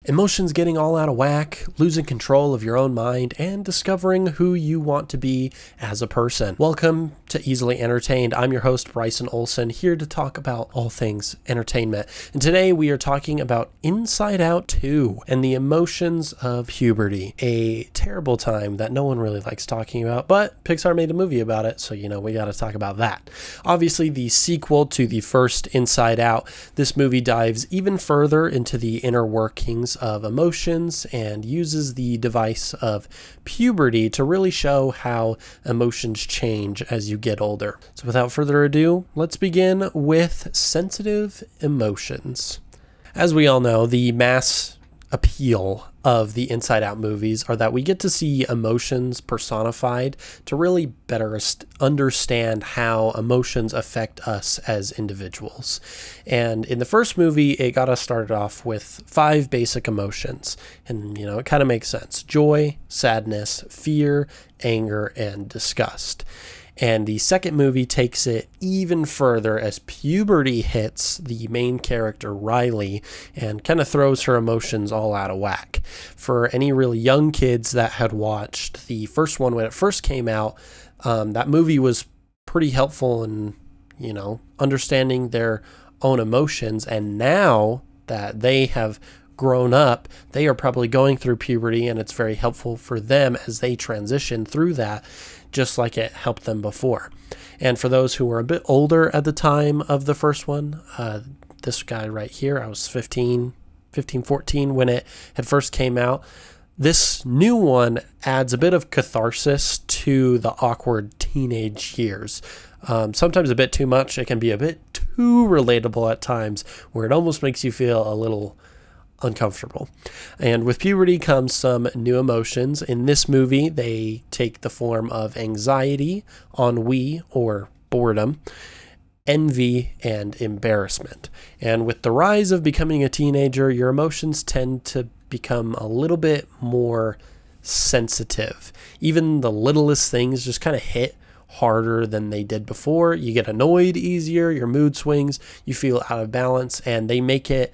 Emotions getting all out of whack, losing control of your own mind, and discovering who you want to be as a person. Welcome to Easily Entertained. I'm your host, Bryson Olson, here to talk about all things entertainment. And today we are talking about Inside Out 2 and the emotions of puberty. A terrible time that no one really likes talking about, but Pixar made a movie about it, so we gotta talk about that. Obviously, the sequel to the first Inside Out, this movie dives even further into the inner workings of emotions and uses the device of puberty to really show how emotions change as you get older. So without further ado, let's begin with sensitive emotions. As we all know, the mass appeal of the Inside Out movies are that we get to see emotions personified to really better understand how emotions affect us as individuals. And in the first movie, it got us started off with 5 basic emotions. And, it kind of makes sense. Joy, sadness, fear, anger, and disgust. And the second movie takes it even further as puberty hits the main character, Riley, and kind of throws her emotions all out of whack. For any really young kids that had watched the first one when it first came out, that movie was pretty helpful in, understanding their own emotions. And now that they have grown up, they are probably going through puberty, and it's very helpful for them as they transition through that, just like it helped them before. And for those who were a bit older at the time of the first one, this guy right here, I was 14 when it had first came out. This new one adds a bit of catharsis to the awkward teenage years. Sometimes a bit too much. It can be a bit too relatable at times, where it almost makes you feel a little uncomfortable. And with puberty comes some new emotions. In this movie, they take the form of anxiety, ennui, or boredom, envy, and embarrassment. And with the rise of becoming a teenager, your emotions tend to become a little bit more sensitive. Even the littlest things just kind of hit harder than they did before. You get annoyed easier, your mood swings, you feel out of balance, and they make it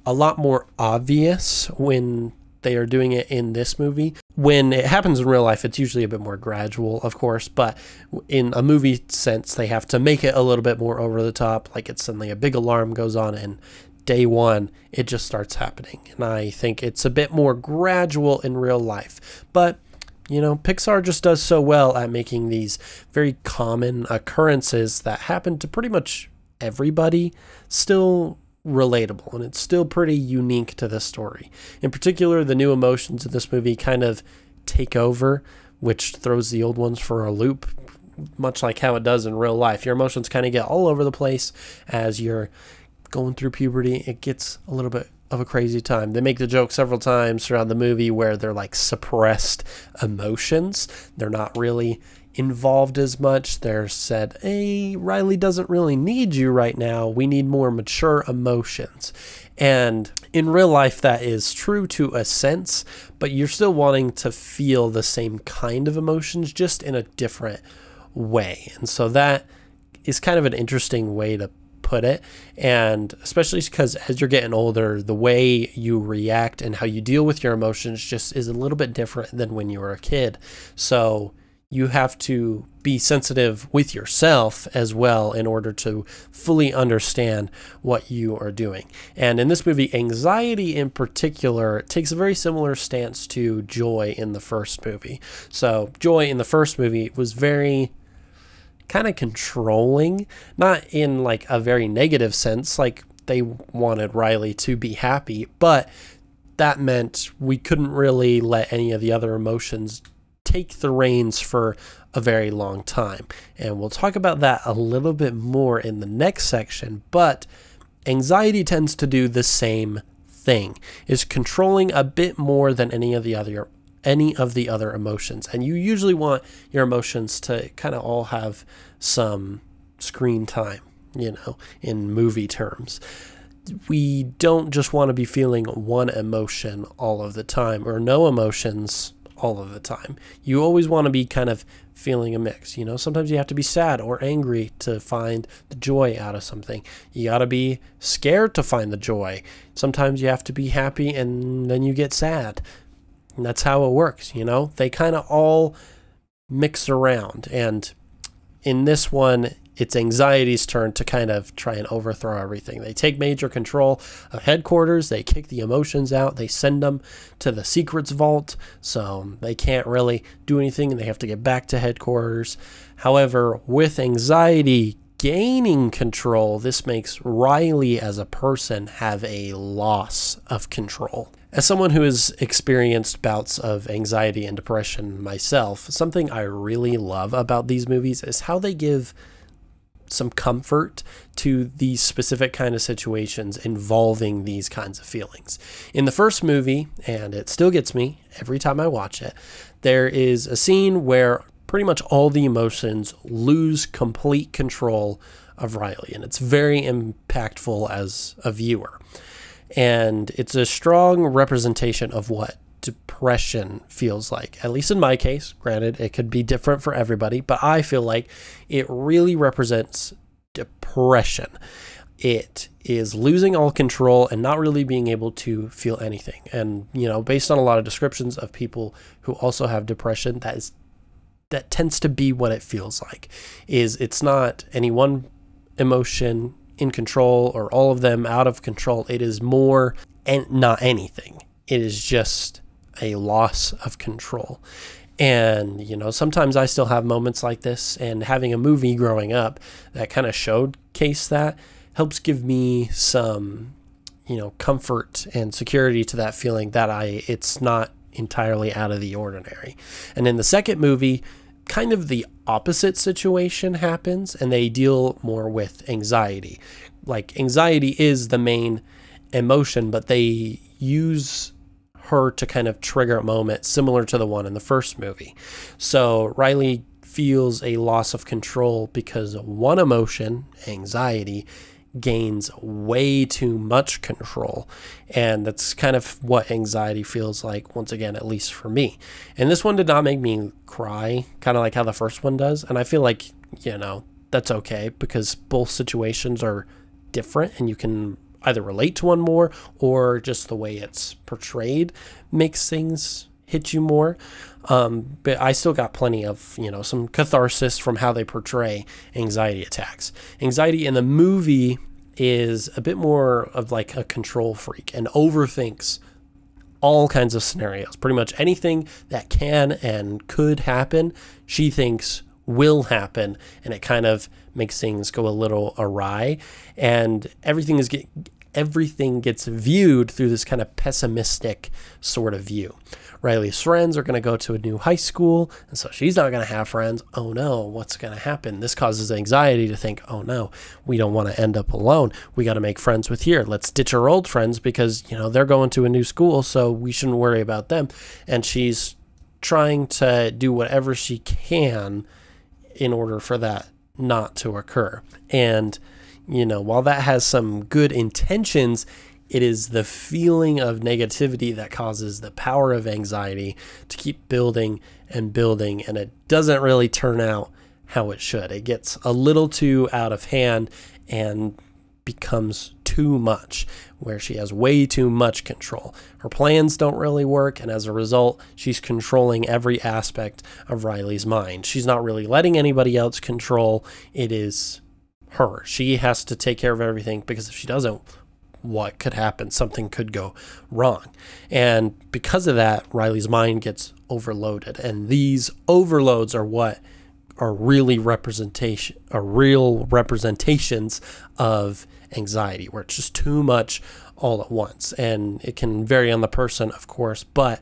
a lot more obvious when they are doing it in this movie. When it happens in real life, it's usually a bit more gradual, of course, but in a movie sense, they have to make it a little bit more over the top, like it's suddenly a big alarm goes on and day one, it just starts happening. And I think it's a bit more gradual in real life. But Pixar just does so well at making these very common occurrences that happen to pretty much everybody still relatable, and it's still pretty unique to the story. In particular, the new emotions in this movie kind of take over, which throws the old ones for a loop, much like how it does in real life. Your emotions kind of get all over the place as you're going through puberty. It gets a little bit of a crazy time. They make the joke several times throughout the movie where they're like suppressed emotions. They're not really involved as much. They're said, hey, Riley doesn't really need you right now. We need more mature emotions. And in real life, that is true to a sense, but you're still wanting to feel the same kind of emotions, just in a different way. And so that is kind of an interesting way to put it. And especially because as you're getting older, the way you react and how you deal with your emotions just is a little bit different than when you were a kid. So you have to be sensitive with yourself as well in order to fully understand what you are doing. And in this movie, anxiety in particular takes a very similar stance to joy in the first movie. So joy in the first movie was very kind of controlling, not in like a very negative sense, like they wanted Riley to be happy, but that meant we couldn't really let any of the other emotions take the reins for a very long time. And we'll talk about that a little bit more in the next section, but anxiety tends to do the same thing, is controlling a bit more than any of the other emotions. And you usually want your emotions to kind of all have some screen time, in movie terms. We don't just want to be feeling one emotion all of the time, or no emotions all of the time. You always want to be kind of feeling a mix. You know, sometimes you have to be sad or angry to find the joy out of something. You got to be scared to find the joy. Sometimes you have to be happy and then you get sad. And that's how it works, you know? They kind of all mix around. And in this one, it's anxiety's turn to kind of try and overthrow everything. They take major control of headquarters. They kick the emotions out. They send them to the secrets vault, so they can't really do anything, and they have to get back to headquarters. However, with anxiety gaining control, this makes Riley as a person have a loss of control. As someone who has experienced bouts of anxiety and depression myself, something I really love about these movies is how they give some comfort to these specific kind of situations involving these kinds of feelings. In the first movie, and it still gets me every time I watch it, there is a scene where pretty much all the emotions lose complete control of Riley, and it's very impactful as a viewer. And it's a strong representation of what depression feels like, at least in my case. Granted, it could be different for everybody, but I feel like it really represents depression. It is losing all control and not really being able to feel anything. And, you know, based on a lot of descriptions of people who also have depression, that tends to be what it feels like. It's not any one emotion in control or all of them out of control. It is more and not anything. It is just a loss of control. And, you know, sometimes I still have moments like this, and having a movie growing up that kind of showcase that helps give me some, you know, comfort and security to that feeling that it's not entirely out of the ordinary. And in the second movie, kind of the opposite situation happens, and they deal more with anxiety. Like, anxiety is the main emotion, but they use her to kind of trigger a moment similar to the one in the first movie. So Riley feels a loss of control because one emotion, anxiety, gains way too much control. And that's kind of what anxiety feels like, once again, at least for me. And this one did not make me cry, kind of like how the first one does. And I feel like, you know, that's okay, because both situations are different and you can either relate to one more, or just the way it's portrayed makes things hit you more. But I still got plenty of, you know, some catharsis from how they portray anxiety attacks. Anxiety in the movie is a bit more of like a control freak and overthinks all kinds of scenarios. Pretty much anything that can and could happen, she thinks will happen, and it kind of makes things go a little awry, and everything gets viewed through this kind of pessimistic sort of view. Riley's friends are going to go to a new high school, and so she's not going to have friends. Oh no, what's going to happen? This causes anxiety to think, oh no, we don't want to end up alone. We got to make friends with here. Let's ditch our old friends because, you know, they're going to a new school, so we shouldn't worry about them. And she's trying to do whatever she can in order for that not to occur. And, you know, while that has some good intentions, it is the feeling of negativity that causes the power of anxiety to keep building and building, and it doesn't really turn out how it should. It gets a little too out of hand and becomes too much, where she has way too much control. Her plans don't really work, and as a result, she's controlling every aspect of Riley's mind. She's not really letting anybody else control. It is her. She has to take care of everything, because if she doesn't, what could happen? Something could go wrong. And because of that, Riley's mind gets overloaded, and these overloads are what are real representations of anxiety, where it's just too much all at once. And it can vary on the person, of course, but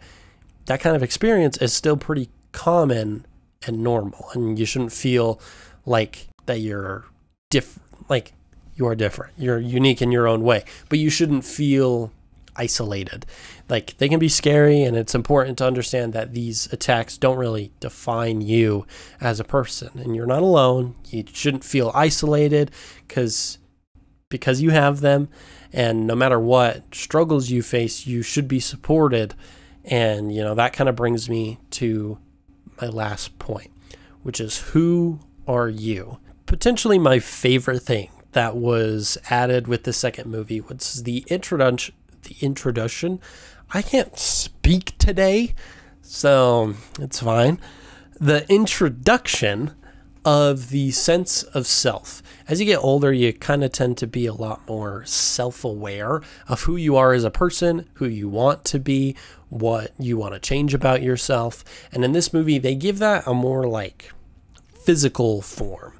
that kind of experience is still pretty common and normal, and you shouldn't feel like that you're different. Like, you are different, you're unique in your own way, but you shouldn't feel isolated. Like, they can be scary, and it's important to understand that these attacks don't really define you as a person, and you're not alone. You shouldn't feel isolated because you have them, and no matter what struggles you face, you should be supported And, that kind of brings me to my last point, which is, who are you? Potentially my favorite thing that was added with the second movie was the introduction. I can't speak today, so it's fine. The introduction of the sense of self. As you get older, you kind of tend to be a lot more self-aware of who you are as a person, who you want to be, what you want to change about yourself. And in this movie, they give that a more like physical form,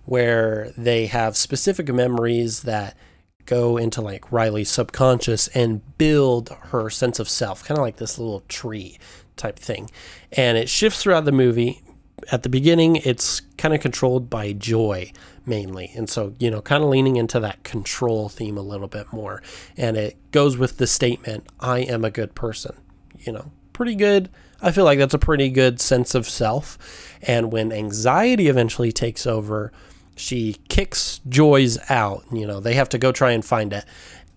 where they have specific memories that go into like Riley's subconscious and build her sense of self, kind of like this little tree type thing. And it shifts throughout the movie. At the beginning, it's kind of controlled by joy mainly. And so, kind of leaning into that control theme a little bit more. And it goes with the statement, I am a good person. Pretty good. I feel like that's a pretty good sense of self. And when anxiety eventually takes over, she kicks Joy's out. They have to go try and find it.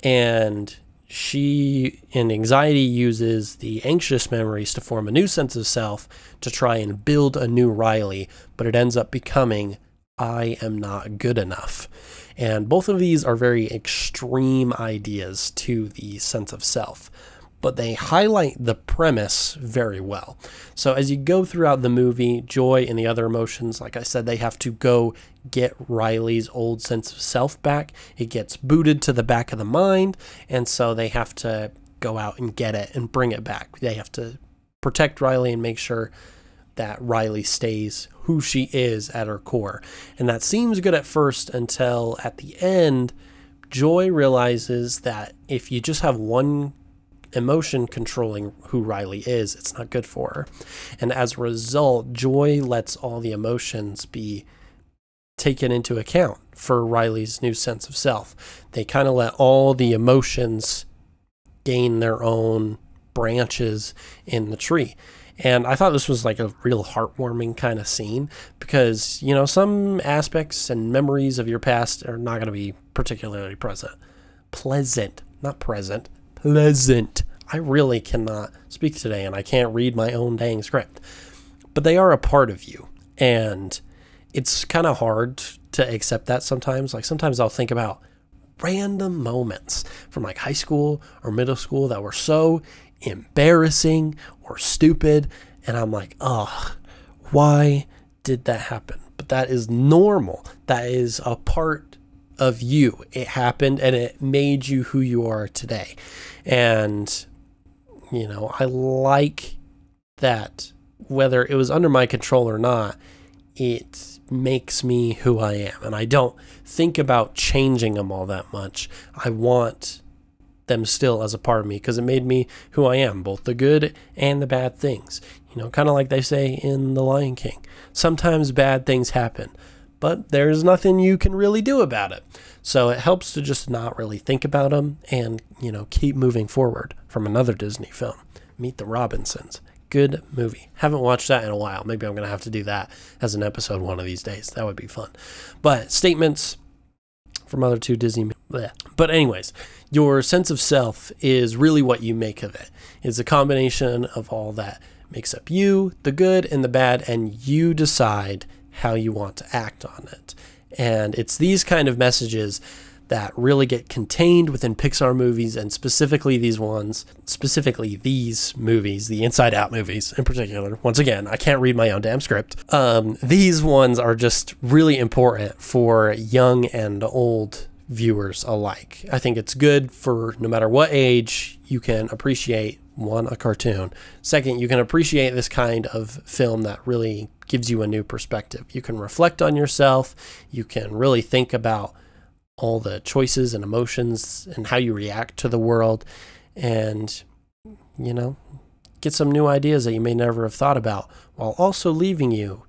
And she, in anxiety, uses the anxious memories to form a new sense of self to try and build a new Riley, but it ends up becoming, I am not good enough. And both of these are very extreme ideas to the sense of self, but they highlight the premise very well. So as you go throughout the movie, Joy and the other emotions, like I said, they have to go get Riley's old sense of self back. It gets booted to the back of the mind, and so they have to go out and get it and bring it back. They have to protect Riley and make sure that Riley stays who she is at her core. And that seems good at first until at the end, Joy realizes that if you just have one emotion controlling who Riley is, it's not good for her. And as a result, Joy lets all the emotions be taken into account for Riley's new sense of self. They kind of let all the emotions gain their own branches in the tree. And I thought this was like a real heartwarming kind of scene because, some aspects and memories of your past are not going to be particularly pleasant. I really cannot speak today, and I can't read my own dang script. But they are a part of you, and it's kind of hard to accept that sometimes. Like sometimes I'll think about random moments from like high school or middle school that were so embarrassing or stupid, and I'm like, why did that happen? But that is normal. That is a part of you. It happened and it made you who you are today. And I like that whether it was under my control or not, it makes me who I am. And I don't think about changing them all that much. I want them still as a part of me because it made me who I am, both the good and the bad things. Kind of like they say in The Lion King. Sometimes bad things happen, but there's nothing you can really do about it. So it helps to just not really think about them and, keep moving forward. From another Disney film, Meet the Robinsons. Good movie. Haven't watched that in a while. Maybe I'm going to have to do that as an episode one of these days. That would be fun. But statements from other two Disney movies. But anyways, your sense of self is really what you make of it. It's a combination of all that makes up you, the good and the bad, and you decide how you want to act on it. And it's these kind of messages that really get contained within Pixar movies, and specifically these movies, the Inside Out movies in particular. Once again, I can't read my own damn script. These ones are just really important for young and old viewers alike. I think it's good for no matter what age you can appreciate, one, a cartoon. Second, you can appreciate this kind of film that really gives you a new perspective. You can reflect on yourself. You can really think about all the choices and emotions and how you react to the world, and get some new ideas that you may never have thought about, while also leaving you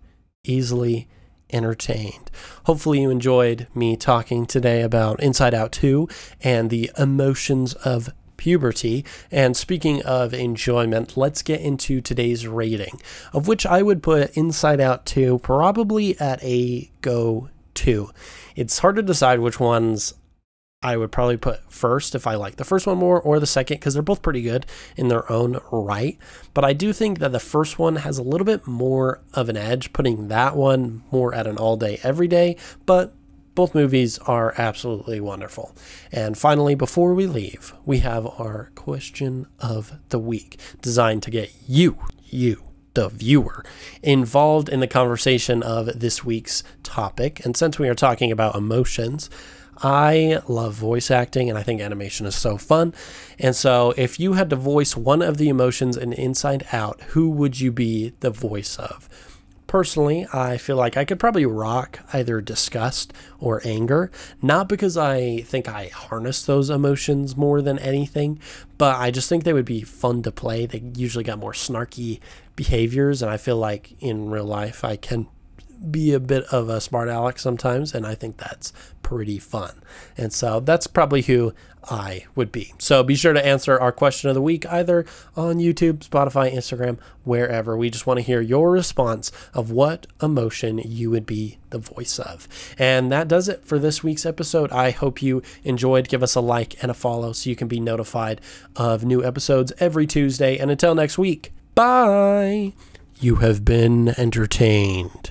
easily entertained. Hopefully you enjoyed me talking today about Inside Out 2 and the emotions of puberty. And speaking of enjoyment, let's get into today's rating, of which I would put Inside Out 2 probably at a go 2. It's hard to decide which ones I would probably put first if I like the first one more, or the second, because they're both pretty good in their own right. But I do think that the first one has a little bit more of an edge, putting that one more at an all day, every day. But both movies are absolutely wonderful. And finally, before we leave, we have our question of the week, designed to get you, the viewer, involved in the conversation of this week's topic. And since we are talking about emotions, I love voice acting, and I think animation is so fun. And so if you had to voice one of the emotions in Inside Out, who would you be the voice of? Personally, I feel like I could probably rock either disgust or anger, not because I think I harness those emotions more than anything, but I just think they would be fun to play. They usually got more snarky behaviors, and I feel like in real life I can be a bit of a smart aleck sometimes, and I think that's pretty fun. And so that's probably who I would be. So be sure to answer our question of the week either on YouTube, Spotify, Instagram, wherever. We just want to hear your response of what emotion you would be the voice of. And that does it for this week's episode. I hope you enjoyed. Give us a like and a follow so you can be notified of new episodes every Tuesday. And until next week, bye. You have been entertained.